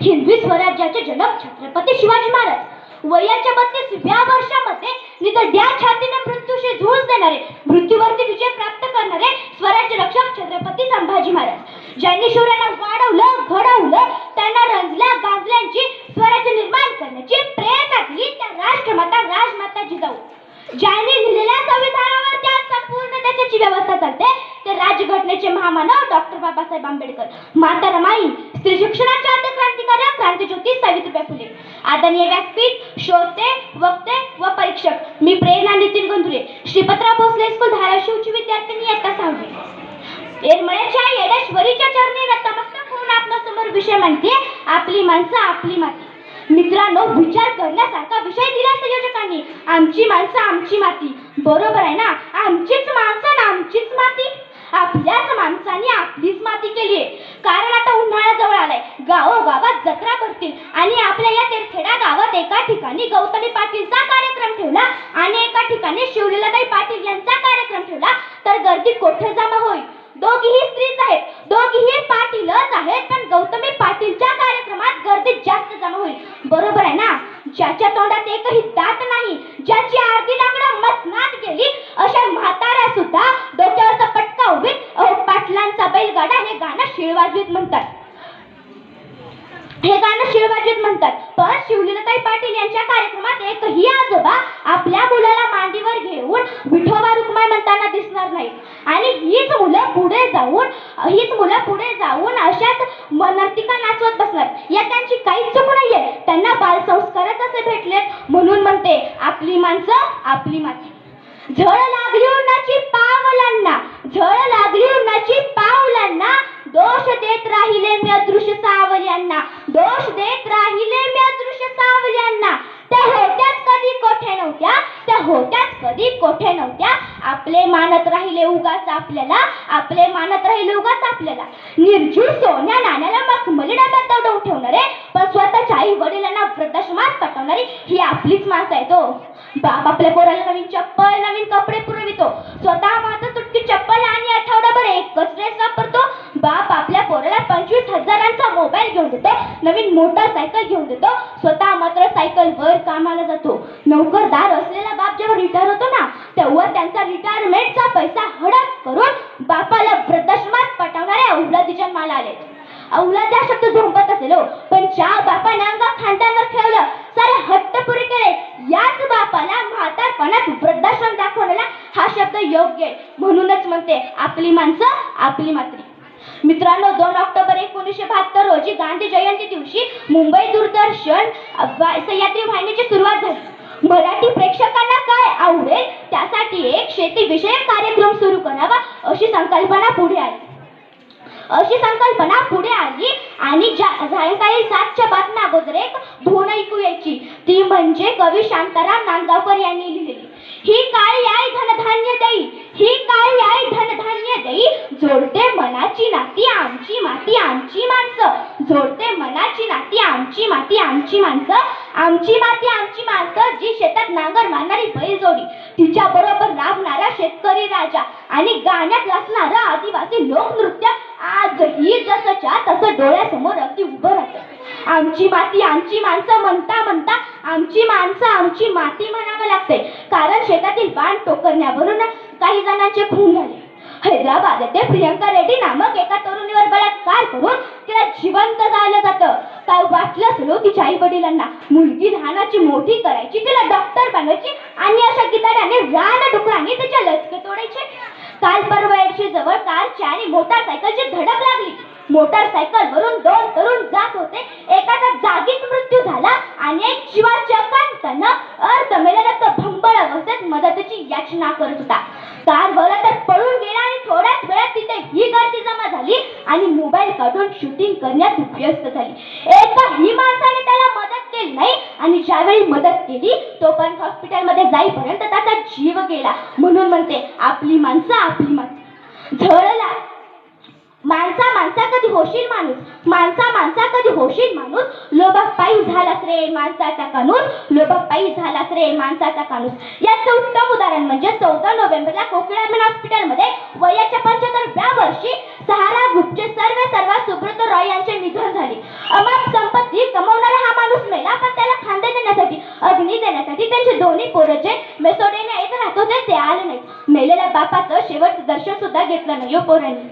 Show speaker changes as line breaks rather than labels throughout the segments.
हिंदवी स्वराज्याचे जनक छत्रपती शिवाजी महाराज वयाच्या 32व्या वर्षामध्ये निधड्या छातीने मृत्यूशी झूज देणारे, मृत्यूवरती विजय प्राप्त करणारे स्वराज्य रक्षक छत्रपती संभाजी महाराज, ज्यांनी शौर्याला वाढवलं घडवलं, त्यांना रंजल्या गाजल्यांची स्वराज्य निर्माण करण्याची प्रेरणा दिली त्या राष्ट्रमाता राजमाता जिजाऊ, ज्यांनी लिहिलेल्या संविधानावर त्या संपूर्ण देशाची व्यवस्था चालते ते राज्यघटनेचे महामानव डॉक्टर बाबासाहेब आंबेडकर, माता रमाई, स्त्री शिक्षणाच्या आद्य क्रांतिकारक क्रांतिज्योती सावित्रीबाई फुले. आदरणीय व्यासपीठ, श्रोते, वक्ते व परीक्षक, मी प्रेरणा नितीन गंधुरे, श्रीपतराव भोसले स्कूल धाराशिवची विद्यार्थिनी इयत्ता 6वी. येरमळ्याच्या येडेश्वरीच्या चरणी नतमस्तक होऊन आपल्यासमोर विषय मांडते आपली माणसं आपली माती. मित्रांनो, विचार करण्यासारखा विषय दिला संयोजकांनी. आमची माणसं आमची माती. बरोबर आहे ना? आमचीच माणसं आमचीच माती. आपल्याच माणसांनी आपलीच माती केली आहे. कारण आता उन्हाळा जवळ आलाय, गावोगावात जत्रा भरतील आणि आपल्या या तेरखेडा गावात एका ठिकाणी गौतमी पाटीलचा कार्यक्रम ठेवला आणि एका ठिकाणी शिवलीलाताई पाटील यांचा कार्यक्रम ठेवला तर गर्दी कोठे जमा होईल? दोघीही स्त्रीच आहेत, दोघीही पाटीलच आहेत, पण गौतमी पाटीलच्या कार्यक्रमात गर्दी जास्त जमा होईल. बरोबर आहे ना? ज्याच्या तोंडात एकही दात नाही, ज्याची अर्धी लाकडं मसनात गेली, अशा म्हाताऱ्या सुद्धा डोक्यावरचा पटका उभीत पाटलांचा बैलगाडा हे गाणं शिळवाजवीत म्हणतात. पण शिवलीलाताई पाटील यांच्या कार्यक्रमात एकही आजोबा आपल्या मुलाला मांडीवर घेऊन विठोबा रुक्माई म्हणताना दिसणार नाही. आणि हीच मुलं पुढे जाऊन अशाच नर्तिका नाचवत बसणार. या त्यांची काहीच चूक नाहीये. त्यांना बालसंस्कारच असे भेटलेत. म्हणून म्हणते आपली माणसं आपली माती. झळ लागली उन्हाची पावलांना, झळ लागली उन्हाची पावलांना, दोष देत राहिले मी अदृश्य सावल्यांना, दोष देत राहिले मी अदृश्य सावल्यांना. त्या होत्याच कधी कोठे नव्हत्या, त्या होत्याच कधी कोठे नव्हत्या. आपले मानत राहिले उगाच आपल्याला, आपले मानत राहिले उगाच आपल्याला. निर्जीव सोन्या नाण्याला मखमली डब्यात दडवून ठेवणारे पण स्वतःच्या आई वडिलांना वृद्धाश्रमात पाठवणारी ही आपलीच माणसं आहे. तो बाप आपल्या पोराला नवीन चप्पल नवीन कपडे पुरवितो, स्वतः मात्र तुटकी चप्पल आणि आठवडाभर एकच ड्रेस वापरतो. बाप आपल्या पोराला 25,000चा मोबाईल घेऊन देतो, नवीन मोटरसायकल घेऊन देतो, स्वतः मात्र सायकलवर कामाला जातो. नोकरदार असलेला बाप जेव्हा रिटायर होतो ना तेव्हा त्यांचा रिटायरमेंटचा पैसा हडप करून बापाला वृद्धाश्रमात पाठवणाऱ्या औलादी जन्माला आले. औलाद हा शब्द झोंबत असेल हो, पण ज्या बापाने अंगा खांद्यावर ठेवलं, सारे हट्ट पुरे केले, याच बापाला म्हातारपणात वृद्धाश्रम दाखवलेला हा शब्द योग्य आहे. म्हणूनच म्हणते आपली माणसं आपली माती. मित्रांनो, 2 ऑक्टोबर 1972 रोजी गांधी जयंती दिवशी मुंबई दूरदर्शन सह्याद्री वाहिनीची सुरुवात झाली. मराठी प्रेक्षकांना काय आवडेल त्यासाठी एक शेतीविषयक कार्यक्रम सुरू करावा अशी संकल्पना पुढे आली आणि सायंकाळी 7च्या बातम्या अगोदर एक धून ऐकू यायची. ती म्हणजे कवी शांताराम नांदगावकर यांनी लिहिलेली. ही काळी आई धनधान्य देई, ही काळी आई धनधान्य देई, जोडते मनाची नाती आमची माती आमची माणसं, जोडते मनाची नाती आमची माती आमची माणसं, आमची माती आमची माणसं. जी शेतात नांगर मारणारी बैलजोडी, तिच्या बरोबर राबणारा शेतकरी राजा आणि गाण्यात असणारं आदिवासी लोकनृत्य आजही जसंच्या तसं डोळ्यासमोर अगदी उभं राहतं. आमची माती आमची माणसं म्हणता म्हणता आमची माणसं आमची माती म्हणावं लागते. कारण शेतातील बाण टोकरण्यावरून काही जणांचे खून झाले. हैदराबाद येथे प्रियंका रेड्डी नामक एका तरुणीवर बलात्कार करून तिला जिवंत जाळलं जातं. काय वाटलं असेल तिच्या आई वडिलांना? मुलगी लहानाची मोठी करायची, तिला डॉक्टर बनवायची आणि अशा गिधाडाने रानडुकरांनी तिच्या लचके तोडायचे. काल परवा एडशी जवळ कारची आणि मोटारसायकलची धडक लागली. मोटारसायकलवरून 2 तरुण जात होते. एकाचा जागीच मृत्यू झाला आणि एक जीवाच्या कांतानं अर्धमेल्यात भंबळ अवस्थेत मदतीची याचना करत होता. कारवाला तर पळून गेला आणि थोड्याच वेळात तिथे ही गर्दी जमा झाली आणि मोबाईल काढून शूटिंग करण्यात व्यस्त झाली. एकाही माणसाने त्याला मदत केली नाही आणि ज्यावेळी मदत केली तोपर्यंत हॉस्पिटलमध्ये जाईपर्यंत त्याचा जीव गेला. म्हणून म्हणते आपली माणसं आपली माणसं. झळला माणसा कधी होशील माणूस, माणसा कधी होशील माणूस, लोभापायी झालास रे माणसाचा कानूस, लोभापायी झालास रे माणसाचा कानूस. याचं उत्तम उदाहरण म्हणजे 14 नोव्हेंबरला कोकिळाबेन हॉस्पिटलमध्ये वयाच्या 75व्या वर्षी सहारा ग्रुपचे सर्व सुब्रत रॉय यांचे निधन झाले. अमाप संपत्ती खणी देण्यासाठी त्यांचे दोन्ही पोरं जे मेसोडेने येत राहतो ते आले नाहीत. मेलेल्या बापाचं शेवटचं दर्शन सुद्धा घेतलं नाही या पोरांनी.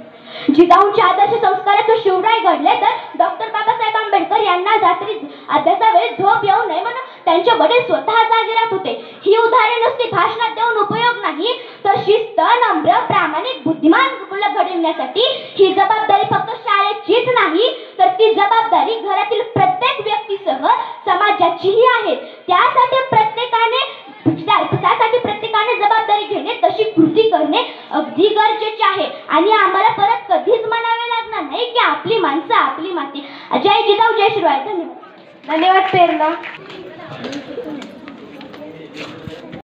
जिजाऊंच्या आदर्श संस्कारात शिवराय घडले तर डॉक्टर बाबासाहेब आंबेडकर यांना रात्री अभ्यासावेळी झोप येऊ नये म्हणून त्यांचे वडील स्वतः जागे राहत होते. ही उदाहरणे नुसती भाषणात देऊन उपयोग नाही, तर शिस्त, नम्र, प्रामाणिक, बुद्धिमान घडविण्यासाठी ही जबाबदारी फक्त शाळेचीच नाही, तर ती जबाबदारी घरातील प्रत्येक व्यक्तीसह समाजाचीही आहे. त्यासाठी प्रत्येकाने जबाबदारी घेणे, तशी कृती करणे अगदी गरजेचे आहे. आणि आम्हाला परत कधीच म्हणावे लागणार नाही की आपली माणसं, आपली माती. जय जिजाऊ, जय शिवराय. धन्यवाद.
धन्यवाद प्रेरणा.